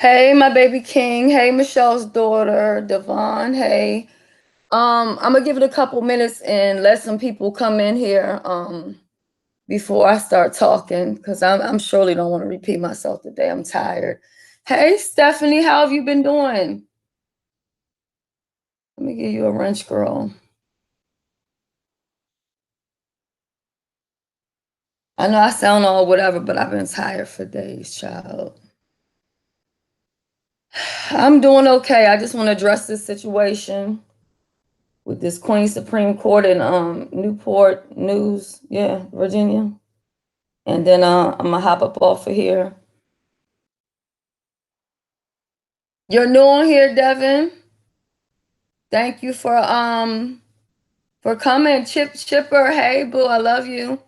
Hey, my baby king. Hey, Michelle's daughter, Devon. Hey. I'm gonna give it a couple minutes and let some people come in here before I start talking because I'm surely don't want to repeat myself today. I'm tired. Hey, Stephanie, how have you been doing? Let me give you a wrench, girl. I know I sound all whatever, but I've been tired for days, child. I'm doing okay. I just want to address this situation with this Queen Supreme Court in Newport News, yeah, Virginia. And then I'm gonna hop up off of here. You're new on here, Devin. Thank you for coming. Chipper, hey boo, I love you.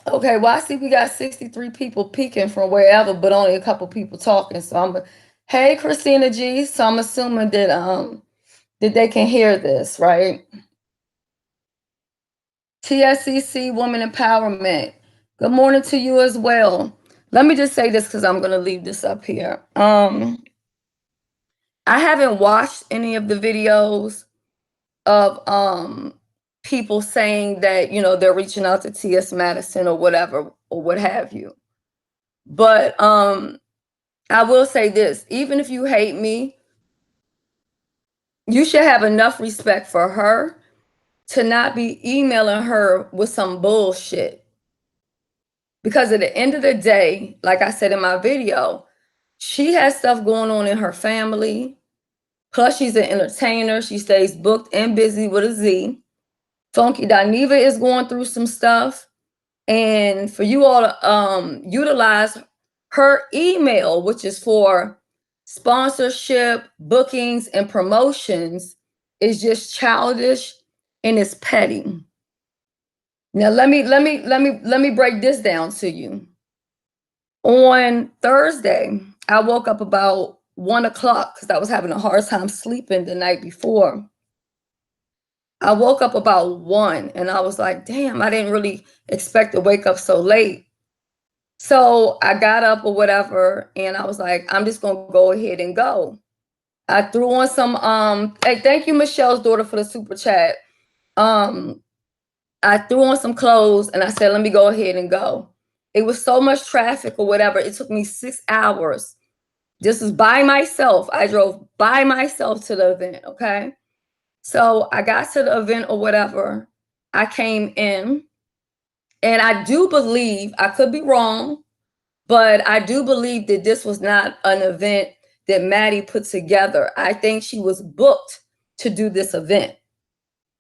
Okay, well I see we got 63 people peeking from wherever, but only a couple people talking. So hey Christina G. So I'm assuming that they can hear this, right? TSCC Women Empowerment. Good morning to you as well. Let me just say this because I'm gonna leave this up here. I haven't watched any of the videos of people saying that, they're reaching out to TS Madison or whatever or what have you. But I will say this, even if you hate me, you should have enough respect for her to not be emailing her with some bullshit. Because at the end of the day, like I said in my video, she has stuff going on in her family. Plus, she's an entertainer. She stays booked and busy with a Z. Funky Dineva is going through some stuff. And for you all to utilize her email, which is for sponsorship, bookings, and promotions, is just childish and it's petty. Now let me break this down to you. On Thursday, I woke up about 1 o'clock because I was having a hard time sleeping the night before. I woke up about 1 and I was like, damn, I didn't really expect to wake up so late. So I got up or whatever and I was like, I'm just gonna go ahead and go. I threw on some hey, thank you, Michelle's daughter, for the super chat. Um, I threw on some clothes and I said, let me go ahead and go. It was so much traffic or whatever. It took me 6 hours. This was by myself. I drove by myself to the event, okay? So I got to the event or whatever. I came in and I do believe, I could be wrong, but I do believe that this was not an event that Maddie put together. I think she was booked to do this event.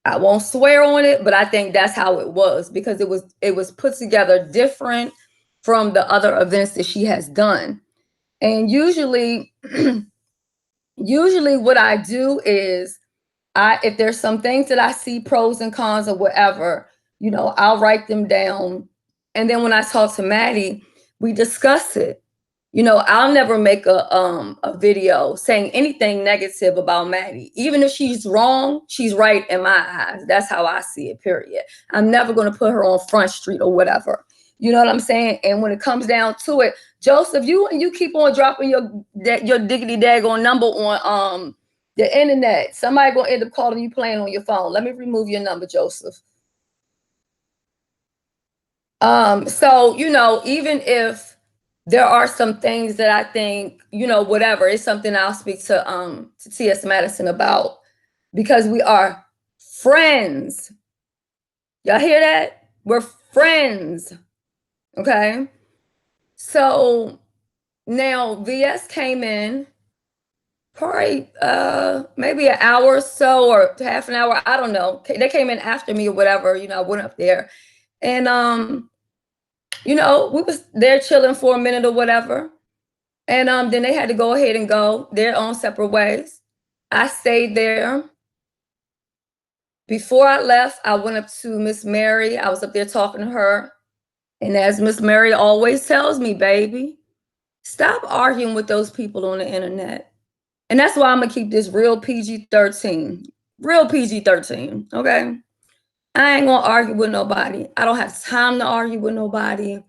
I won't swear on it, but I think that's how it was because it was put together different from the other events that she has done. And usually usually what I do is if there's some things that I see pros and cons or whatever, I'll write them down. And then when I talk to Maddie, we discuss it. I'll never make a video saying anything negative about Maddie. Even if she's wrong, she's right in my eyes. That's how I see it, period. I'm never going to put her on Front Street or whatever. You know what I'm saying? And when it comes down to it, Joseph, you keep on dropping your diggity daggone number on the internet. Somebody gonna end up calling you playing on your phone. Let me remove your number, Joseph. So even if there are some things that I think, whatever, it's something I'll speak to TS Madison about because we are friends. Y'all hear that? We're friends. Okay. So now VS came in probably maybe an hour or so or half an hour. I don't know. They came in after me or whatever. I went up there and we was there chilling for a minute or whatever. And then they had to go ahead and go their own separate ways. I stayed there. Before I left, I went up to Miss Mary. I was up there talking to her. And as Miss Mary always tells me, baby, stop arguing with those people on the internet. And that's why I'm going to keep this real PG-13. Real PG-13, okay? I ain't going to argue with nobody. I don't have time to argue with nobody.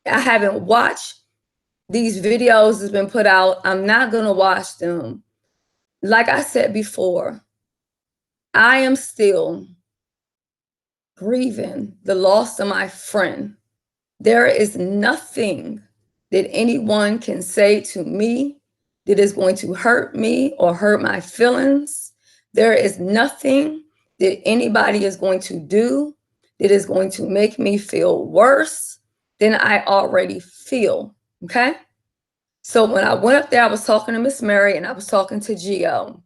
I haven't watched these videos has been put out. I'm not going to watch them. Like I said before, I am still grieving the loss of my friend. There is nothing that anyone can say to me that is going to hurt me or hurt my feelings. There is nothing that anybody is going to do that is going to make me feel worse than I already feel. Okay? So when I went up there, I was talking to Miss Mary and I was talking to Gio.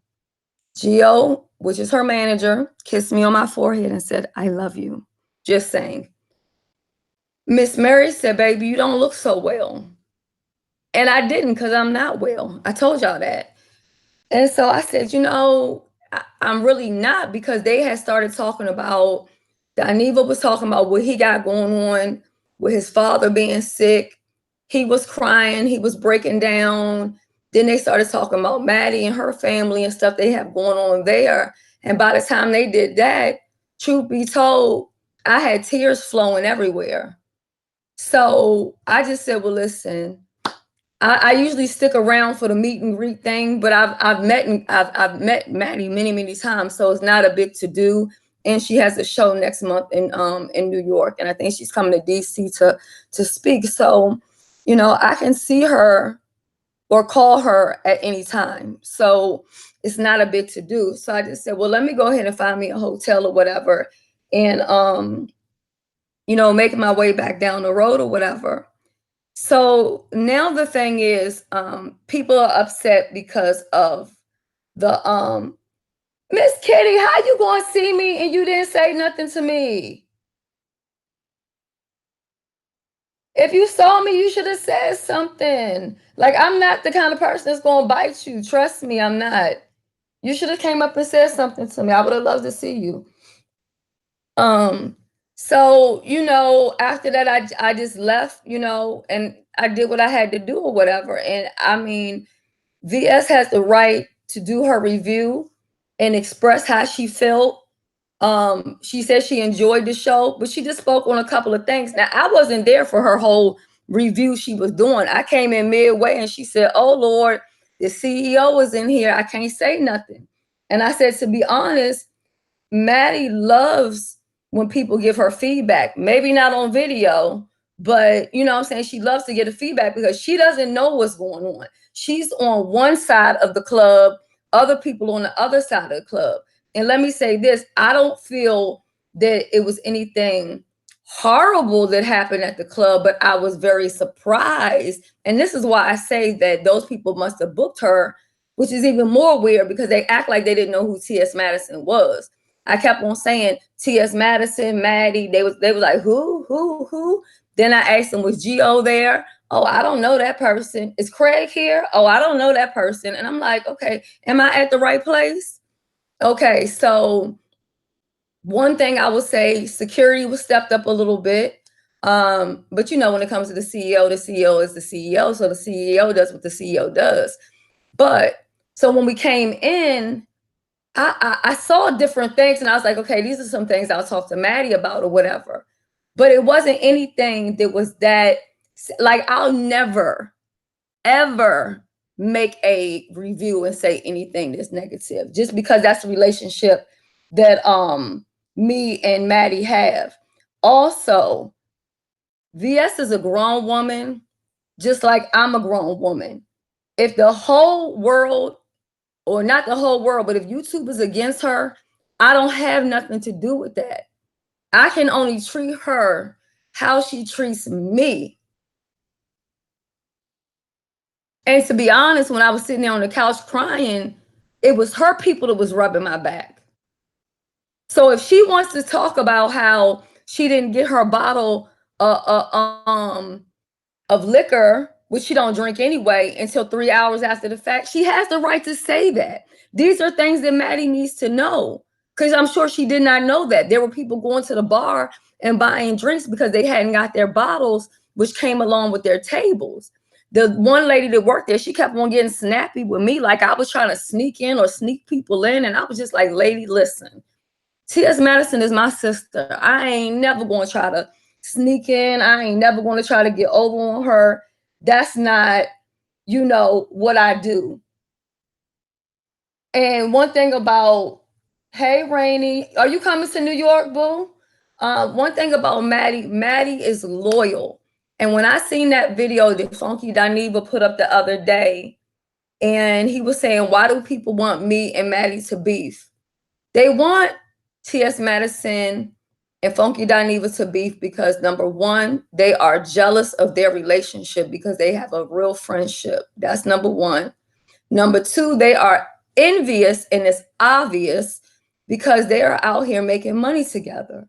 Gio, which is her manager, kissed me on my forehead and said, I love you. Just saying. Miss Mary said, baby, you don't look so well. And I didn't, because I'm not well. I told y'all that. And so I said, you know, I'm really not, because they had started talking about, Daniva was talking about what he got going on with his father being sick. He was crying, he was breaking down. Then they started talking about Maddie and her family and stuff they have going on there. And by the time they did that, truth be told, I had tears flowing everywhere. So I just said, well, listen, I usually stick around for the meet and greet thing, but I've met Maddie many times, so it's not a big to do. And she has a show next month in New York, and I think she's coming to DC to speak. So, you know, I can see her or call her at any time. So it's not a big to do. So I just said, well, let me go ahead and find me a hotel or whatever, and you know, making my way back down the road or whatever. So now the thing is, people are upset because of the Miss Kitty, how you gonna see me and you didn't say nothing to me? If you saw me, you should have said something. Like, I'm not the kind of person that's gonna bite you. Trust me, I'm not. You should have came up and said something to me. I would have loved to see you. So, you know, after that, I just left, you know, and I did what I had to do or whatever. And I mean, VS has the right to do her review and express how she felt. She said she enjoyed the show, but she just spoke on a couple of things. Now, I wasn't there for her whole review she was doing. I came in midway and she said, oh Lord, the CEO was in here. I can't say nothing. And I said, to be honest, Maddie loves when people give her feedback, maybe not on video, but you know what I'm saying? She loves to get a feedback because she doesn't know what's going on. She's on one side of the club, other people on the other side of the club. And let me say this, I don't feel that it was anything horrible that happened at the club, but I was very surprised. And this is why I say that those people must have booked her, which is even more weird because they act like they didn't know who T.S. Madison was. I kept on saying T.S. Madison, Maddie. They was like, who? Then I asked them, was Gio there? Oh, I don't know that person. Is Craig here? Oh, I don't know that person. And I'm like, okay, am I at the right place? Okay, so one thing I would say, security was stepped up a little bit. But you know, when it comes to the CEO is the CEO. So the CEO does what the CEO does. But so when we came in, I saw different things and I was like, okay, these are some things I'll talk to Maddie about or whatever. But it wasn't anything that was that, like, I'll never, ever make a review and say anything that's negative, just because that's the relationship that me and Maddie have. Also, VS is a grown woman, just like I'm a grown woman. If the whole world, or not the whole world, but if YouTube is against her, I don't have nothing to do with that. I can only treat her how she treats me. And to be honest, when I was sitting there on the couch crying, it was her people that was rubbing my back. So if she wants to talk about how she didn't get her bottle of liquor, which she don't drink anyway, until 3 hours after the fact, she has the right to say that. These are things that Maddie needs to know, because I'm sure she did not know that there were people going to the bar and buying drinks because they hadn't got their bottles, which came along with their tables. The one lady that worked there, she kept on getting snappy with me, like I was trying to sneak in or sneak people in. And I was just like, lady, listen, T.S. Madison is my sister. I ain't never going to try to sneak in. I ain't never going to try to get over on her. That's not, what I do. And one thing about, hey, Rainy, are you coming to New York, boo? One thing about Maddie is loyal. And when I seen that video that Funky Dineva put up the other day, and he was saying, why do people want me and Maddie to beef? They want T.S. Madison and Funky Dineva to beef because, number one, they are jealous of their relationship because they have a real friendship. That's number one. Number two, they are envious, and it's obvious because they are out here making money together.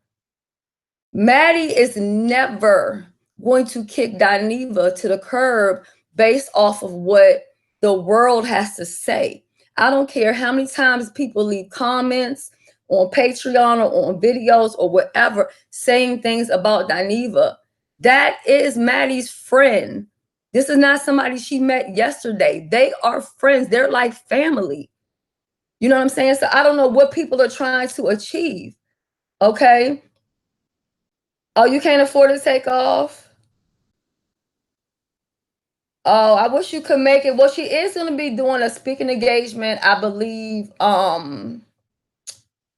Maddie is never going to kick Dineva to the curb based off of what the world has to say. I don't care how many times people leave comments on Patreon or on videos or whatever saying things about Dineva. That is Maddie's friend. This is not somebody she met yesterday. They are friends. They're like family. You know what I'm saying? So I don't know what people are trying to achieve. Okay. Oh, you can't afford to take off? Oh, I wish you could make it. Well, she is going to be doing a speaking engagement, I believe,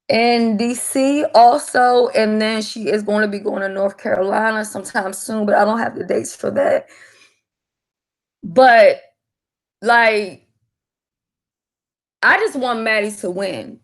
in DC also. And then she is going to be going to North Carolina sometime soon, but I don't have the dates for that. But like, I just want Maddie to win.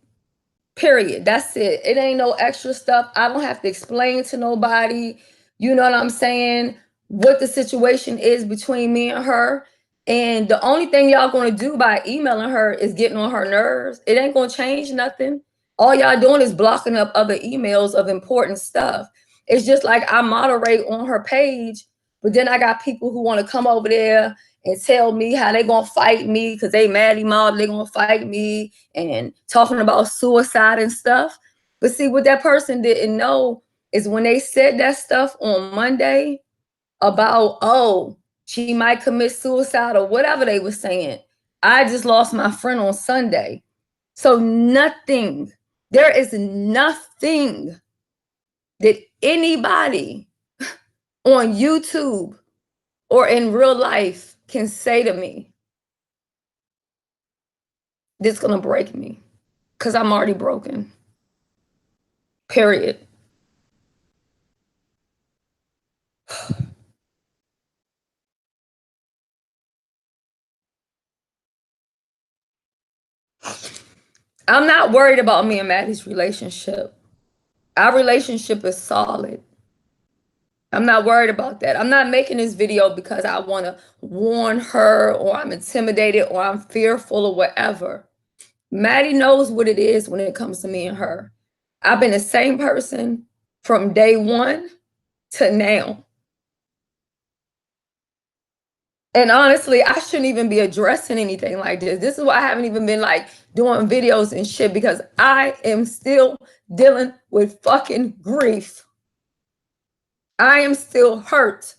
Period. That's it. It ain't no extra stuff. I don't have to explain to nobody, you know what I'm saying, what the situation is between me and her. And the only thing y'all gonna do by emailing her is getting on her nerves. It ain't gonna change nothing. All y'all doing is blocking up other emails of important stuff. It's just like I moderate on her page, but then I got people who want to come over there and tell me how they gonna fight me because they Maddie Mob, they gonna fight me and talking about suicide and stuff. But see, what that person didn't know is when they said that stuff on Monday about, oh, she might commit suicide or whatever they were saying, I just lost my friend on Sunday. So nothing, there is nothing that anybody on YouTube or in real life can say to me that's gonna break me, because I'm already broken. Period. I'm not worried about me and Maddie's relationship. Our relationship is solid. I'm not worried about that. I'm not making this video because I want to warn her or I'm intimidated or I'm fearful or whatever. Maddie knows what it is when it comes to me and her. I've been the same person from day one to now. And honestly, I shouldn't even be addressing anything like this. This is why I haven't even been like doing videos and shit, because I am still dealing with fucking grief. I am still hurt.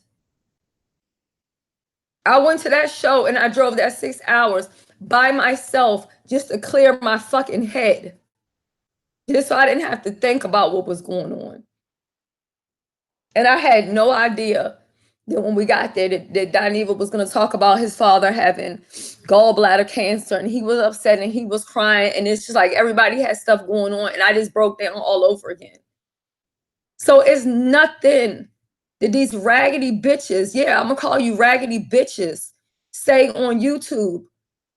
I went to that show and I drove that 6 hours by myself just to clear my fucking head. Just so I didn't have to think about what was going on. And I had no idea that when we got there that Dineva was going to talk about his father having gallbladder cancer, and he was upset and he was crying, and it's just like everybody had stuff going on, and I just broke down all over again. So it's nothing that these raggedy bitches, yeah, I'm gonna call you raggedy bitches, say on YouTube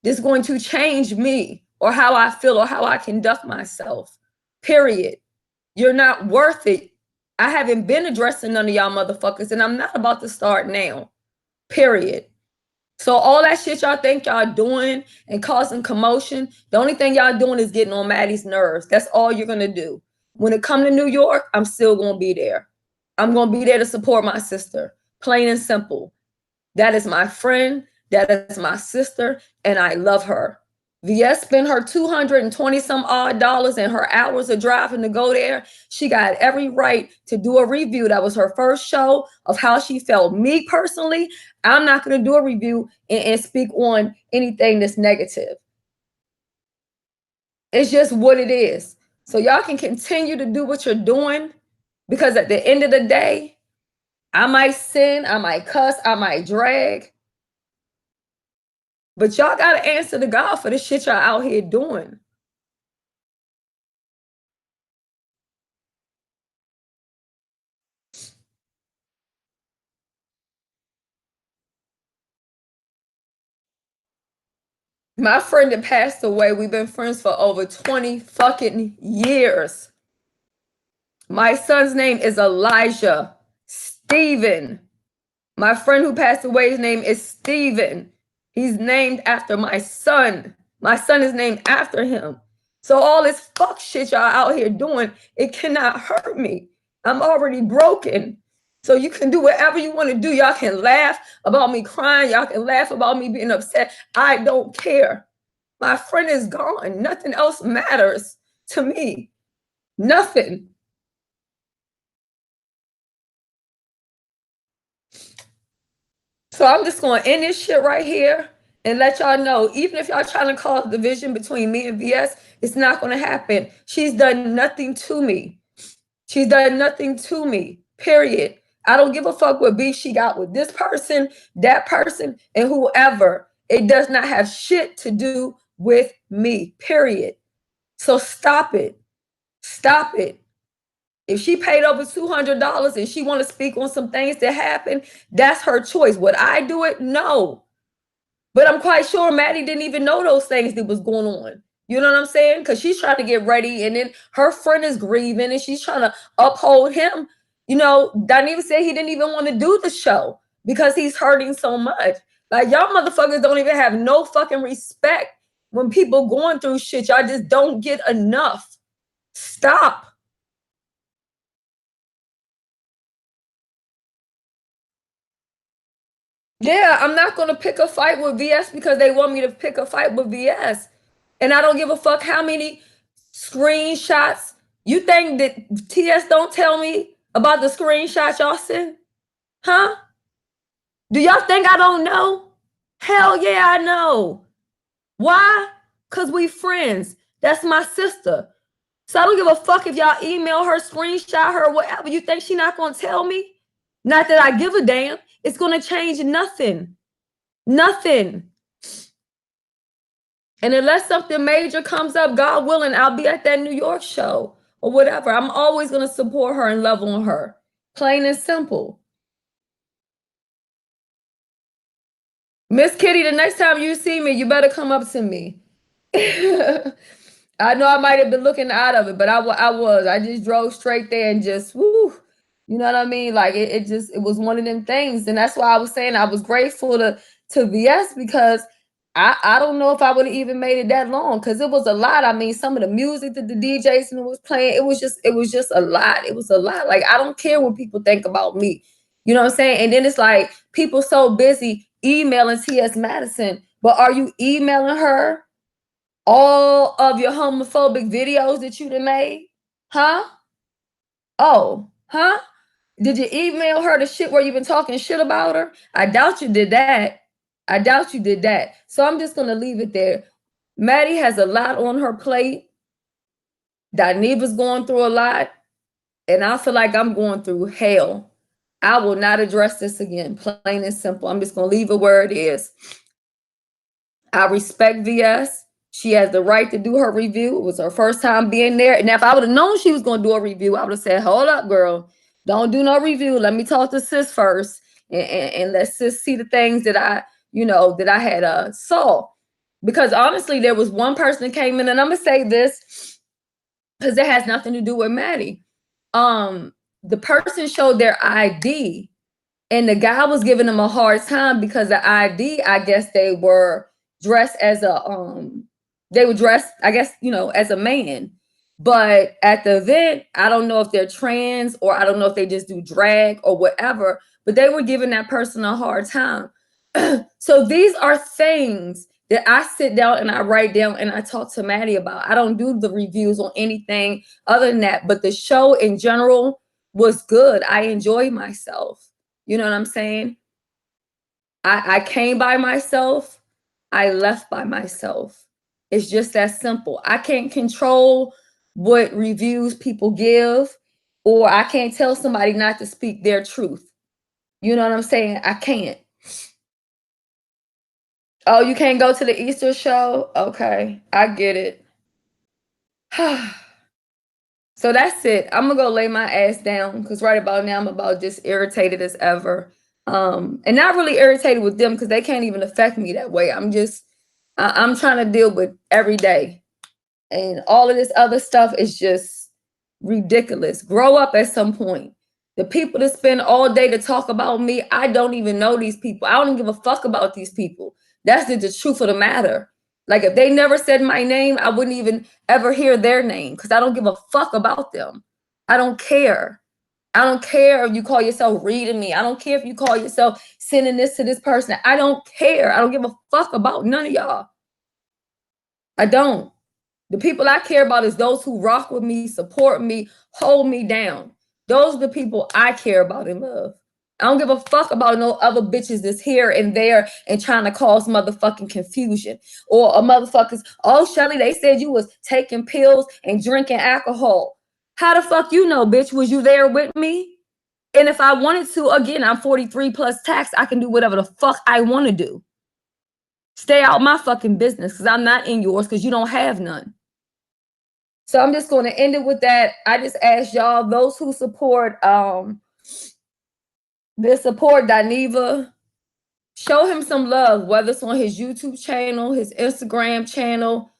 that's going to change me or how I feel or how I conduct myself. Period. You're not worth it. I haven't been addressing none of y'all motherfuckers, and I'm not about to start now. Period. So all that shit y'all think y'all doing and causing commotion, the only thing y'all doing is getting on Maddie's nerves. That's all you're gonna do. When it come to New York, I'm still gonna be there. I'm gonna be there to support my sister. Plain and simple. That is my friend. That is my sister, and I love her. VS spent her 220 some odd dollars and her hours of driving to go there. She got every right to do a review. That was her first show of how she felt. Me personally, I'm not going to do a review and speak on anything that's negative. It's just what it is. So y'all can continue to do what you're doing, because at the end of the day, I might sin, I might cuss, I might drag, But y'all gotta answer to God for the shit y'all out here doing. My friend that passed away, we've been friends for over 20 fucking years. My son's name is Elijah Stephen. My friend who passed away, his name is Stephen. He's named after my son. My son is named after him. So all this fuck shit y'all out here doing, it cannot hurt me. I'm already broken. So you can do whatever you want to do. Y'all can laugh about me crying. Y'all can laugh about me being upset. I don't care. My friend is gone. Nothing else matters to me. Nothing. So I'm just going to end this shit right here and let y'all know, even if y'all trying to cause division between me and VS, it's not going to happen. She's done nothing to me. She's done nothing to me, period. I don't give a fuck what beef she got with this person, that person, and whoever. It does not have shit to do with me, period. So stop it. Stop it. If she paid over $200 and she want to speak on some things that happened, that's her choice. Would I do it? No. But I'm quite sure Maddie didn't even know those things that was going on. You know what I'm saying? Because she's trying to get ready, and then her friend is grieving, and she's trying to uphold him. You know, Dineva said he didn't even want to do the show because he's hurting so much. Like, y'all motherfuckers don't even have no fucking respect when people going through shit. Y'all just don't get enough. Stop. Yeah, I'm not going to pick a fight with VS because they want me to pick a fight with VS. And I don't give a fuck how many screenshots. You think that TS don't tell me about the screenshots y'all send? Huh? Do y'all think I don't know? Hell yeah, I know. Why? Because we friends. That's my sister. So I don't give a fuck if y'all email her, screenshot her, whatever. You think she not going to tell me? Not that I give a damn. It's going to change nothing. Nothing. And unless something major comes up, God willing, I'll be at that New York show or whatever. I'm always going to support her and love on her. Plain and simple. Miss Kitty, the next time you see me, you better come up to me. I know I might have been looking out of it, but I was. I just drove straight there and just, woo. You know what I mean? Like, it was one of them things. And that's why I was saying I was grateful to VS because I don't know if I would have even made it that long because it was a lot. I mean, some of the music that the DJs was playing, it was just a lot. It was a lot. Like, I don't care what people think about me. You know what I'm saying? And then it's like people so busy emailing TS Madison, but are you emailing her all of your homophobic videos that you done made? Huh? Oh, huh? Did you email her the shit where you've been talking shit about her? I doubt you did that. I doubt you did that. So I'm just gonna leave it there. Maddie has a lot on her plate. Dineva's going through a lot, and I feel like I'm going through hell. I will not address this again, plain and simple. I'm just gonna leave it where it is. I respect VS. She has the right to do her review. It was her first time being there. And if I would have known she was going to do a review, I would have said, hold up, girl. Don't do no review. Let me talk to sis first. And let sis see the things that that I had saw. Because honestly, there was one person that came in, and I'm going to say this because it has nothing to do with Maddie. The person showed their ID, and the guy was giving them a hard time because the ID, I guess they were dressed as they were dressed, I guess, as a man. But at the event, I don't know if they're trans or I don't know if they just do drag or whatever, but they were giving that person a hard time. So these are things that I sit down and I write down and I talk to Maddie about. I don't do the reviews on anything other than that, but the show in general was good. I enjoyed myself. You know what I'm saying? I came by myself. I left by myself. It's just that simple. I can't control what reviews people give, or I can't tell somebody not to speak their truth. You know what I'm saying? I can't. Oh, you can't go to the Easter show? Okay, I get it. So that's it. I'm gonna go lay my ass down because right about now I'm about just irritated as ever. And not really irritated with them because they can't even affect me that way. I'm trying to deal with every day. And all of this other stuff is just ridiculous. Grow up at some point. The people that spend all day to talk about me, I don't even know these people. I don't even give a fuck about these people. That's the truth of the matter. Like if they never said my name, I wouldn't even ever hear their name because I don't give a fuck about them. I don't care. I don't care if you call yourself reading me. I don't care if you call yourself sending this to this person. I don't care. I don't give a fuck about none of y'all. I don't. The people I care about is those who rock with me, support me, hold me down. Those are the people I care about and love. I don't give a fuck about no other bitches that's here and there and trying to cause motherfucking confusion. Or a motherfuckers, oh, Shelly, they said you was taking pills and drinking alcohol. How the fuck you know, bitch? Was you there with me? And if I wanted to, again, I'm 43 plus tax. I can do whatever the fuck I want to do. Stay out my fucking business because I'm not in yours because you don't have none. So I'm just going to end it with that. I just ask y'all, those who support Dineva, show him some love, whether it's on his YouTube channel, his Instagram channel.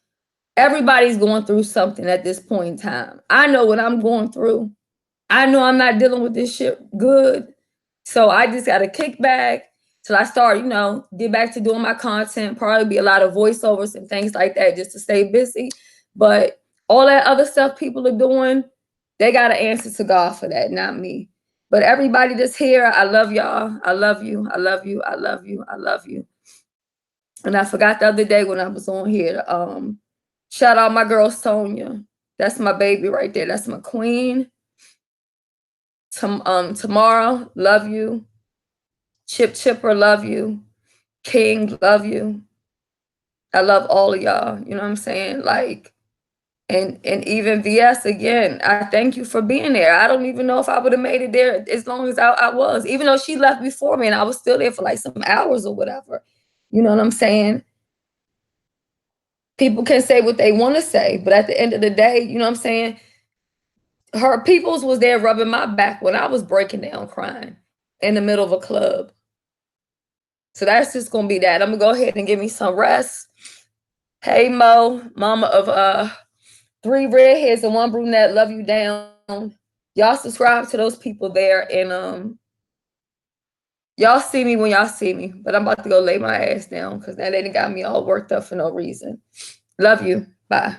Everybody's going through something at this point in time. I know what I'm going through. I know I'm not dealing with this shit good. So I just got to kick back till I start, get back to doing my content, probably be a lot of voiceovers and things like that just to stay busy. But all that other stuff people are doing, they got to answer to God for that, not me. But everybody that's here, I love y'all. I love you. I love you. I love you. I love you. And I forgot the other day when I was on here, shout out my girl Sonia. That's my baby right there. That's my queen. Tomorrow, love you. Chipper, love you. King, love you. I love all of y'all. You know what I'm saying? Like, and even VS again, I thank you for being there. I don't even know if I would have made it there as long as I was, even though she left before me and I was still there for like some hours or whatever. You know what I'm saying? People can say what they want to say, but at the end of the day, you know what I'm saying? Her peoples was there rubbing my back when I was breaking down crying in the middle of a club. So that's just gonna be that. I'm gonna go ahead and give me some rest. Hey Mo, mama of 3 redheads and 1 brunette, love you down. Y'all subscribe to those people there and y'all see me when y'all see me. But I'm about to go lay my ass down because that lady got me all worked up for no reason. Love you. Bye.